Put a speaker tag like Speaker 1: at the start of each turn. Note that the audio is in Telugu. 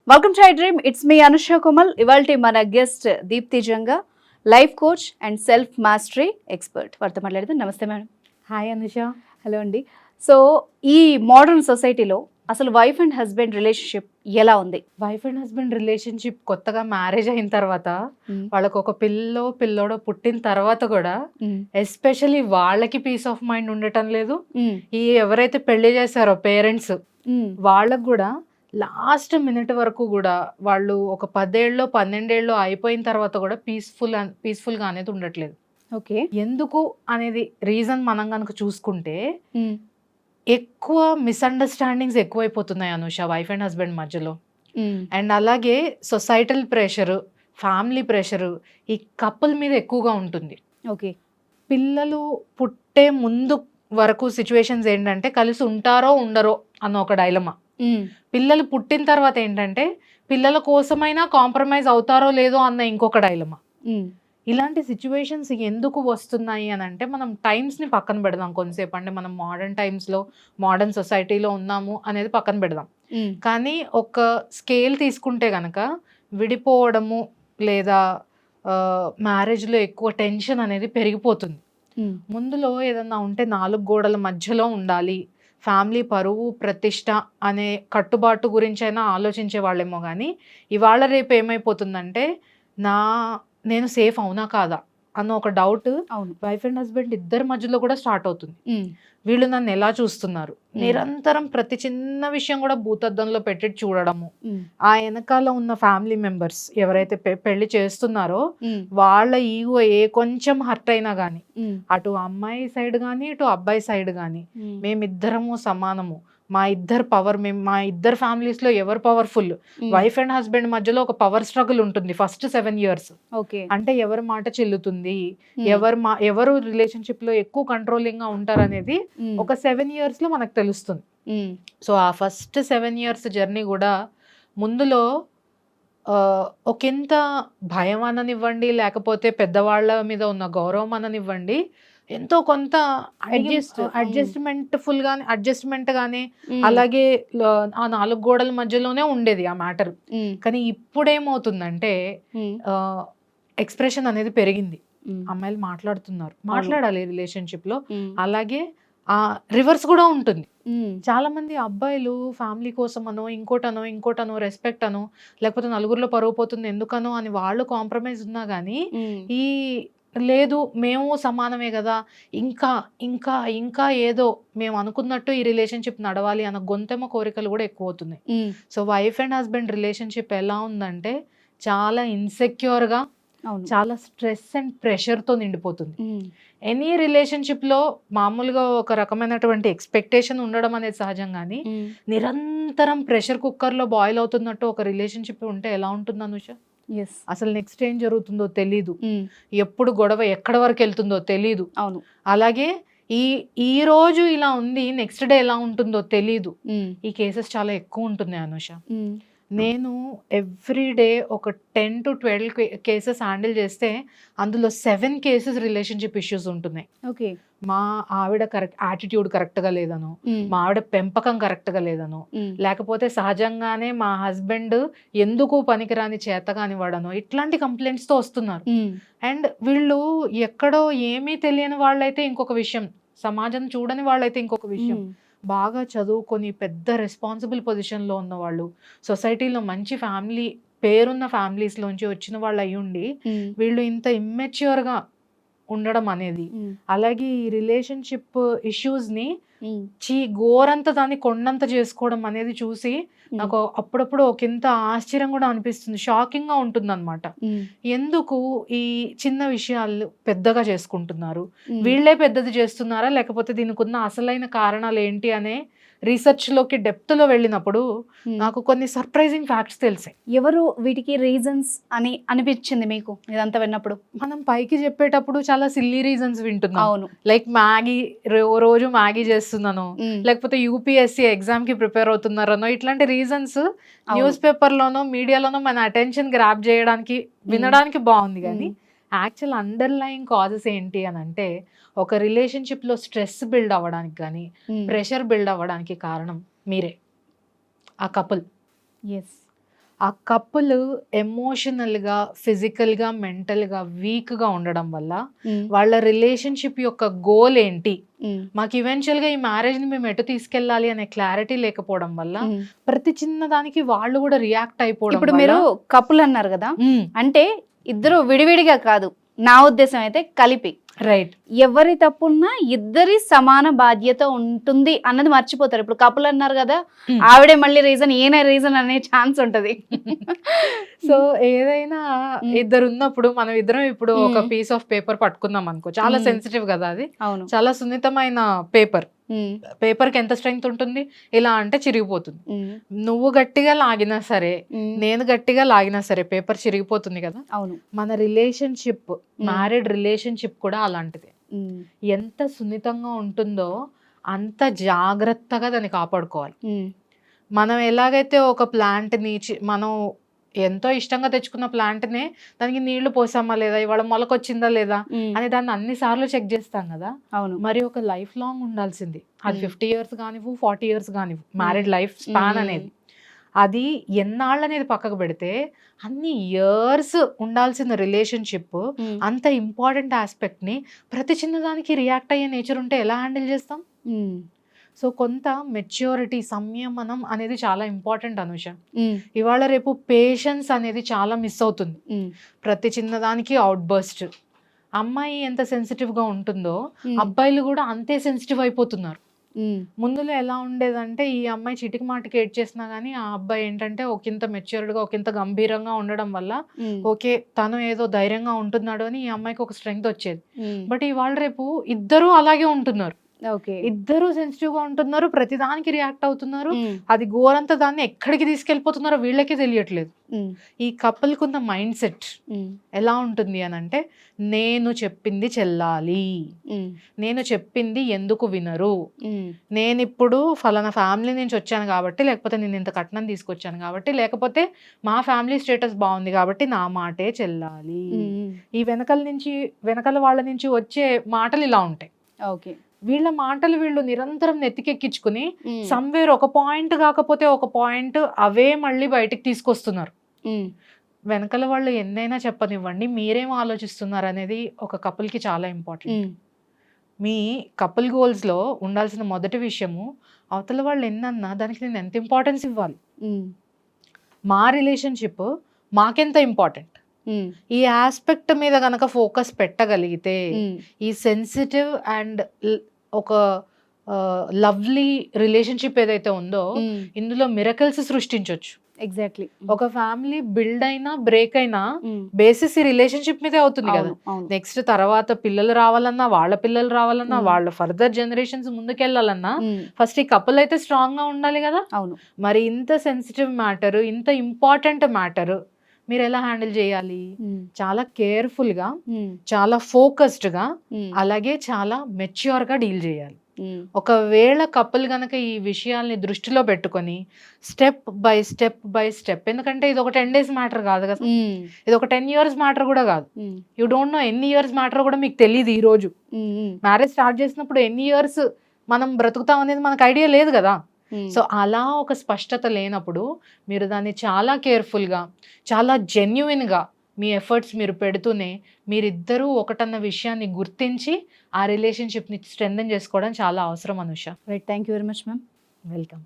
Speaker 1: Welcome to iDream. It's me Anusha Komal. ఇవాల్టి మన guest Deepthi Janga, life coach and self mastery expert. వారితో మాట్లాడదాం. నమస్తే మేడం.
Speaker 2: హాయ్ అనుష.
Speaker 1: హలో అండి. సో ఈ మోడర్న్ సొసైటీలో అసలు వైఫ్ అండ్ హస్బెండ్ రిలేషన్షిప్ ఎలా ఉంది?
Speaker 2: వైఫ్ అండ్ హస్బెండ్ రిలేషన్షిప్ కొత్తగా మ్యారేజ్ అయిన తర్వాత వాళ్ళకు ఒక పిల్లోడో పుట్టిన తర్వాత కూడా ఎస్పెషల్లీ వాళ్ళకి పీస్ ఆఫ్ మైండ్ ఉండటం లేదు. ఈ ఎవరైతే పెళ్లి చేశారో పేరెంట్స్ వాళ్ళకు కూడా లాస్ట్ మినిట్ వరకు కూడా వాళ్ళు ఒక 10 ఏళ్ళలో 12 ఏళ్ళలో అయిపోయిన తర్వాత కూడా పీస్ఫుల్గా అనేది ఉండట్లేదు.
Speaker 1: ఓకే,
Speaker 2: ఎందుకు అనేది రీజన్ మనం కనుక చూసుకుంటే ఎక్కువ మిస్అండర్స్టాండింగ్స్ ఎక్కువైపోతున్నాయి అనుష వైఫ్ అండ్ హస్బెండ్ మధ్యలో. అండ్ అలాగే సొసైటల్ ప్రెషరు, ఫ్యామిలీ ప్రెషరు ఈ కపుల్ మీద ఎక్కువగా ఉంటుంది.
Speaker 1: ఓకే,
Speaker 2: పిల్లలు పుట్టే ముందు వరకు సిచ్యువేషన్స్ ఏంటంటే కలిసి ఉంటారో ఉండరో అన్న ఒక డైలమా. పిల్లలు పుట్టిన తర్వాత ఏంటంటే పిల్లల కోసమైనా కాంప్రమైజ్ అవుతారో లేదో అన్న ఇంకొక డైలమా. ఇలాంటి సిచ్యువేషన్స్ ఎందుకు వస్తున్నాయి అని అంటే మనం టైమ్స్ని పక్కన పెడదాం కొంతసేపు. అంటే మనం మోడర్న్ టైమ్స్లో మోడర్న్ సొసైటీలో ఉన్నాము అనేది పక్కన పెడదాం. కానీ ఒక స్కేల్ తీసుకుంటే కనుక విడిపోవడము లేదా మ్యారేజ్లో ఎక్కువ టెన్షన్ అనేది పెరిగిపోతుంది. ముందులో ఏదన్నా ఉంటే 4 గోడల మధ్యలో ఉండాలి, ఫ్యామిలీ పరువు ప్రతిష్ట అనే కట్టుబాటు గురించైనా ఆలోచించే వాళ్ళేమో. కానీ ఇవాళ రేపు ఏమైపోతుందంటే నేను సేఫ్ అవునా కాదా అన్న ఒక డౌట్ వైఫ్ అండ్ హస్బెండ్ ఇద్దరి మధ్యలో కూడా స్టార్ట్ అవుతుంది. వీళ్ళు నన్ను ఎలా చూస్తున్నారు, నిరంతరం ప్రతి చిన్న విషయం కూడా భూతద్దంలో పెట్టి చూడడము. ఆ వెనకాల ఉన్న ఫ్యామిలీ మెంబర్స్ ఎవరైతే పెళ్లి చేస్తున్నారో వాళ్ళ ఈగో కొంచెం హర్ట్ అయినా గానీ అటు అమ్మాయి సైడ్ గానీ ఇటు అబ్బాయి సైడ్ గానీ మేమిద్దరము సమానము, మా ఇద్దరు పవర్, మా ఇద్దరు ఫ్యామిలీస్ లో ఎవరు పవర్ఫుల్. వైఫ్ అండ్ హస్బెండ్ మధ్యలో ఒక పవర్ స్ట్రగుల్ ఉంటుంది ఫస్ట్ 7 years. అంటే ఎవరి మాట చెల్లుతుంది, ఎవరు రిలేషన్షిప్ లో ఎక్కువ కంట్రోలింగ్ గా ఉంటారు అనేది ఒక 7 years లో మనకు తెలుస్తుంది. సో ఆ ఫస్ట్ 7 years జర్నీ కూడా ముందులో ఒకంత భయం అననివ్వండి, లేకపోతే పెద్దవాళ్ళ మీద ఉన్న గౌరవం అననివ్వండి, ఎంతో కొంత అడ్జస్ట్మెంట్ గానే అలాగే ఆ 4 గోడల మధ్యలోనే ఉండేది ఆ మ్యాటర్. కానీ ఇప్పుడేమవుతుందంటే ఎక్స్ప్రెషన్ అనేది పెరిగింది. అమ్మాయిలు మాట్లాడాలి రిలేషన్షిప్ లో. అలాగే రివర్స్ కూడా ఉంటుంది. చాలా మంది అబ్బాయిలు ఫ్యామిలీ కోసమనో ఇంకోటనో రెస్పెక్ట్ అనో లేకపోతే నలుగురిలో పరువు పోతుంది ఎందుకనో అని వాళ్ళు కాంప్రమైజ్ ఉన్నా కానీ ఈ లేదు మేము సమానమే కదా, ఇంకా ఇంకా ఇంకా ఏదో మేము అనుకున్నట్టు ఈ రిలేషన్షిప్ నడవాలి అన్న గొంతెమ్మ కోరికలు కూడా ఎక్కువ అవుతున్నాయి. So wife and husband relationship ఎలా ఉందంటే చాలా ఇన్సెక్యూర్గా, చాలా స్ట్రెస్ అండ్ ప్రెషర్తో నిండిపోతుంది. ఎనీ రిలేషన్షిప్లో మామూలుగా ఒక రకమైనటువంటి ఎక్స్పెక్టేషన్ ఉండడం అనేది సహజం. కానీ నిరంతరం ప్రెషర్ కుక్కర్లో బాయిల్ అవుతున్నట్టు ఒక రిలేషన్షిప్ ఉంటే ఎలా ఉంటుంది అనుష? అసలు నెక్స్ట్ ఏం జరుగుతుందో తెలీదు, ఎప్పుడు గొడవ ఎక్కడ వరకు వెళ్తుందో తెలీదు. అలాగే ఈ రోజు ఇలా ఉంది, నెక్స్ట్ డే ఎలా ఉంటుందో తెలీదు. ఈ కేసెస్ చాలా ఎక్కువ ఉంటున్నాయి అనుష. నేను ఎవ్రీడే ఒక 10 to 12 కేసెస్ హ్యాండిల్ చేస్తే అందులో 7 cases రిలేషన్షిప్ ఇష్యూస్ ఉంటున్నాయి. మా ఆవిడ యాటిట్యూడ్ కరెక్ట్గా లేదనో, మా ఆవిడ పెంపకం కరెక్ట్గా లేదనో, లేకపోతే సహజంగానే మా హస్బెండ్ ఎందుకు పనికిరాని చేతగాని వాడనో, ఇట్లాంటి కంప్లైంట్స్తో వస్తున్నారు. అండ్ వీళ్ళు ఎక్కడో ఏమీ తెలియని వాళ్ళైతే ఇంకొక విషయం, సమాజం చూడని వాళ్ళైతే ఇంకొక విషయం, బాగా చదువుకొని పెద్ద రెస్పాన్సిబుల్ పొజిషన్లో ఉన్న వాళ్ళు, సొసైటీలో మంచి ఫ్యామిలీ పేరున్న ఫ్యామిలీస్లోంచి వచ్చిన వాళ్ళు అయి ఉండి వీళ్ళు ఇంత ఇమ్మెచ్యూర్గా ఉండడం అనేది, అలాగే ఈ రిలేషన్షిప్ ఇష్యూస్ని గోరంత దాన్ని కొండంత చేసుకోవడం అనేది చూసి నాకు అప్పుడప్పుడు ఒకంత ఆశ్చర్యం కూడా అనిపిస్తుంది, షాకింగ్గా ఉంటుంది అనమాట. ఎందుకు ఈ చిన్న విషయాలు పెద్దగా చేసుకుంటున్నారు, వీళ్ళే పెద్దది చేస్తున్నారా లేకపోతే దీనికి ఉన్న అసలైన కారణాలు ఏంటి అనే రీసెర్చ్లోకి డెప్త్లో వెళ్ళినప్పుడు నాకు కొన్ని సర్ప్రైజింగ్ ఫ్యాక్ట్స్ తెలిసాయి.
Speaker 1: ఎవరు వీటికి రీజన్స్ అని అనిపించింది మీకు ఇదంతా విన్నప్పుడు?
Speaker 2: మనం పైకి చెప్పేటప్పుడు చాలా సిల్లీ రీజన్స్ వింటున్నాం. లైక్ మ్యాగీ, రోజు మ్యాగీ చేస్తున్నాను, లేకపోతే యూపీఎస్సీ ఎగ్జామ్ కి ప్రిపేర్ అవుతున్నారనో, ఇట్లాంటి రీజన్స్ న్యూస్ పేపర్లోనో మీడియాలోనో మన అటెన్షన్ గ్రాప్ చేయడానికి వినడానికి బాగుంది. కానీ యాక్చువల్ అండర్లయింగ్ కాజెస్ ఏంటి అని అంటే, ఒక రిలేషన్షిప్లో స్ట్రెస్ బిల్డ్ అవ్వడానికి కానీ ప్రెషర్ బిల్డ్ అవ్వడానికి కారణం మీరే, ఆ కపుల్.
Speaker 1: ఎస్.
Speaker 2: ఆ కపుల్ ఎమోషనల్గా, ఫిజికల్గా, మెంటల్గా వీక్గా ఉండడం వల్ల వాళ్ళ రిలేషన్షిప్ యొక్క గోల్ ఏంటి, మాకు ఈవెన్చువల్గా ఈ మ్యారేజ్ని మేము ఎటు తీసుకెళ్ళాలి అనే క్లారిటీ లేకపోవడం వల్ల ప్రతి చిన్న దానికి వాళ్ళు కూడా రియాక్ట్ అయిపోవడం.
Speaker 1: ఇప్పుడు మీరు కపుల్ అన్నారు కదా, అంటే ఇద్దరు విడివిడిగా కాదు, నా ఉద్దేశం అయితే కలిపి.
Speaker 2: రైట్.
Speaker 1: ఎవరి తప్పున్నా ఇద్దరి సమాన బాధ్యత ఉంటుంది అన్నది మర్చిపోతారు. ఇప్పుడు కపుల్ అన్నారు కదా, ఆవిడే మళ్ళీ రీజన్, ఈయన రీజన్ అనే ఛాన్స్ ఉంటది.
Speaker 2: సో ఏదైనా ఇద్దరు ఉన్నప్పుడు మనం ఇద్దరం ఇప్పుడు ఒక పీస్ ఆఫ్ పేపర్ పట్టుకుందాం అనుకో, చాలా సెన్సిటివ్ కదా అది,
Speaker 1: అవును,
Speaker 2: చాలా సున్నితమైన పేపర్కి ఎంత స్ట్రెంగ్త్ ఉంటుంది, ఇలా అంటే చిరిగిపోతుంది. నువ్వు గట్టిగా లాగినా సరే, నేను గట్టిగా లాగినా సరే పేపర్ చిరిగిపోతుంది కదా.
Speaker 1: అవును. మన
Speaker 2: రిలేషన్షిప్, మ్యారీడ్ రిలేషన్షిప్ కూడా అలాంటిదే. ఎంత సున్నితంగా ఉంటుందో అంత జాగ్రత్తగా దాన్ని కాపాడుకోవాలి. మనం ఎలాగైతే ఒక ప్లాంట్ని మనం ఎంతో ఇష్టంగా తెచ్చుకున్న ప్లాంట్నే దానికి నీళ్లు పోసామా లేదా, ఇవాళ మొలకొచ్చిందా లేదా అని దాన్ని అన్ని సార్లు చెక్ చేస్తాం కదా.
Speaker 1: అవును.
Speaker 2: మరి ఒక లైఫ్ లాంగ్ ఉండాల్సింది, అది 50 years కానివ్వు, 40 years కానివ్వు, మ్యారీడ్ లైఫ్ స్పాన్ అనేది, అది ఎన్నాళ్ళు అనేది పక్కకు పెడితే అన్ని ఇయర్స్ ఉండాల్సిన రిలేషన్షిప్, అంత ఇంపార్టెంట్ ఆస్పెక్ట్ని ప్రతి చిన్నదానికి రియాక్ట్ అయ్యే నేచర్ ఉంటే ఎలా హ్యాండిల్ చేస్తాం? సో కొంత మెచ్యూరిటీ, సంయమనం అనేది చాలా ఇంపార్టెంట్ అనుష. ఇవాళ రేపు పేషెన్స్ అనేది చాలా మిస్ అవుతుంది. ప్రతి చిన్నదానికి అవుట్ బర్స్ట్. అమ్మాయి ఎంత సెన్సిటివ్గా ఉంటుందో అబ్బాయిలు కూడా అంతే సెన్సిటివ్ అయిపోతున్నారు. ముందులో ఎలా ఉండేదంటే, ఈ అమ్మాయి చిటికి మాటికి ఏడ్ చేసినా కానీ ఆ అబ్బాయి ఏంటంటే ఒకంత మెచ్యూర్డ్గా, ఒకంత గంభీరంగా ఉండడం వల్ల ఓకే తను ఏదో ధైర్యంగా ఉంటున్నాడు అని ఈ అమ్మాయికి ఒక స్ట్రెంగ్త్ వచ్చేది. బట్ ఇవాళ రేపు ఇద్దరు అలాగే ఉంటున్నారు. ఇద్దరు సెన్సిటివ్ గా ఉంటున్నారు, ప్రతిదానికి రియాక్ట్ అవుతున్నారు. అది ఘోరంతా దాన్ని ఎక్కడికి తీసుకెళ్ళిపోతున్నారో వీళ్ళకే తెలియట్లేదు. ఈ కపుల్ కున్న మైండ్ సెట్ ఎలా ఉంటుంది అని అంటే, నేను చెప్పింది చెల్లాలి, నేను చెప్పింది ఎందుకు వినరు, నేను ఇప్పుడు ఫలానా ఫ్యామిలీ నుంచి వచ్చాను కాబట్టి, లేకపోతే నేను ఇంత కట్నం తీసుకొచ్చాను కాబట్టి, లేకపోతే మా ఫ్యామిలీ స్టేటస్ బాగుంది కాబట్టి నా మాటే చెల్లాలి. ఈ వెనకాల వాళ్ళ నుంచి వచ్చే మాటలు ఇలా ఉంటాయి. ఓకే, వీళ్ళ మాటలు వీళ్ళు నిరంతరం నెత్తికెక్కించుకుని సమ్వేర్ ఒక పాయింట్ కాకపోతే ఒక పాయింట్ అవే మళ్ళీ బయటికి తీసుకొస్తున్నారు. వెనకాల వాళ్ళు ఎన్నైనా చెప్పనివ్వండి, మీరేం ఆలోచిస్తున్నారు అనేది ఒక కపుల్కి చాలా ఇంపార్టెంట్. మీ కపుల్ గోల్స్లో ఉండాల్సిన మొదటి విషయము, అవతల వాళ్ళు ఎన్నన్నా దానికి నేను ఎంత ఇంపార్టెన్స్ ఇవ్వాలి, మా రిలేషన్షిప్ మాకెంత ఇంపార్టెంట్, ఈ ఆస్పెక్ట్ మీద గనక ఫోకస్ పెట్టగలిగితే ఈ సెన్సిటివ్ అండ్ ఒక లవ్లీ రిలేషన్షిప్ ఏదైతే ఉందో ఇందులో మిరకల్స్ సృష్టించవచ్చు. ఎగ్జాక్ట్లీ. ఒక ఫ్యామిలీ బిల్డ్ అయినా బ్రేక్ అయినా బేసిస్ ఈ రిలేషన్షిప్ మీదే అవుతుంది కదా. నెక్స్ట్ తర్వాత పిల్లలు రావాలన్నా, వాళ్ళ పిల్లలు రావాలన్నా, వాళ్ళ ఫర్దర్ జనరేషన్స్ ముందుకెళ్ళాలన్నా ఫస్ట్ ఈ కపుల్ అయితే స్ట్రాంగ్ గా ఉండాలి కదా. అవును. మరి ఇంత సెన్సిటివ్ మ్యాటర్, ఇంత ఇంపార్టెంట్ మ్యాటర్ మీరు ఎలా హ్యాండిల్ చేయాలి? చాలా కేర్ఫుల్ గా, చాలా ఫోకస్డ్ గా, అలాగే చాలా మెచ్యూర్ గా డీల్ చేయాలి. ఒకవేళ కపుల్ గనక ఈ విషయాల్ని దృష్టిలో పెట్టుకొని స్టెప్ బై స్టెప్, ఎందుకంటే ఇది ఒక 10 days మ్యాటర్ కాదు కదా, ఇది ఒక 10 years మ్యాటర్ కూడా కాదు. యూ డోంట్ నో ఎన్ని ఇయర్స్ మ్యాటర్ కూడా మీకు తెలియదు. ఈ రోజు మ్యారేజ్ స్టార్ట్ చేసినప్పుడు ఎన్ని ఇయర్స్ మనం బ్రతుకుతాం అనేది మనకు ఐడియా లేదు కదా. సో అలా ఒక స్పష్టత లేనప్పుడు మీరు దాన్ని చాలా కేర్ఫుల్గా, చాలా జెన్యున్గా మీ ఎఫర్ట్స్ మీరు పెడుతూనే మీరిద్దరూ ఒకటన్న విషయాన్ని గుర్తించి ఆ రిలేషన్షిప్ని స్ట్రెంథెన్ చేసుకోవడం చాలా అవసరం Anusha. Right, thank you very much ma'am. Welcome.